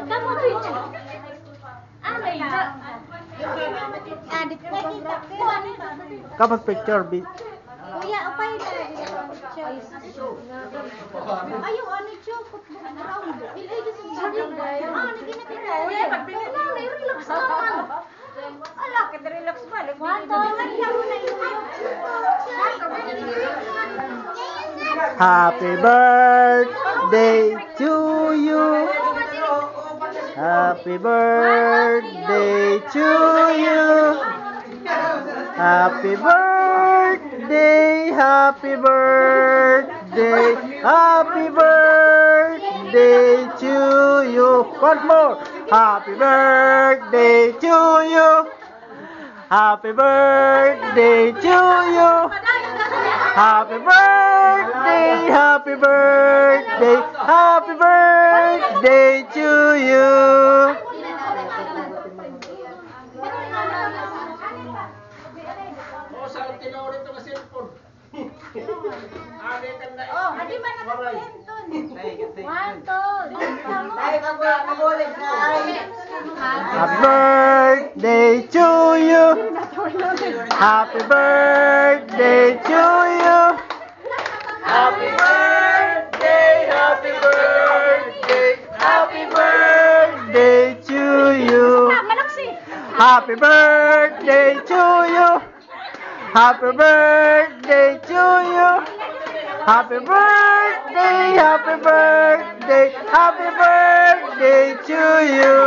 Kamu tuh. Adit ko Kapag picture, Kuya, upay na. Ayaw, ano, chokot. Ilay ko sa sabi. Nagkinatina. Kuya, pagpili na. Relax naman. Ala, relax ba? Wanto, nagyaro na Happy birthday to you. Happy birthday to you. Happy birthday, happy birthday, happy birthday to you. One more. Happy birthday to you. Happy birthday to you. Happy birthday, happy birthday, happy birthday to you. Adi ba nakakenton? Happy birthday to you. Happy birthday to you. Happy birthday, happy birthday, happy birthday to you. Happy birthday to you. Happy birthday to you. Happy birthday, happy birthday, happy birthday to you.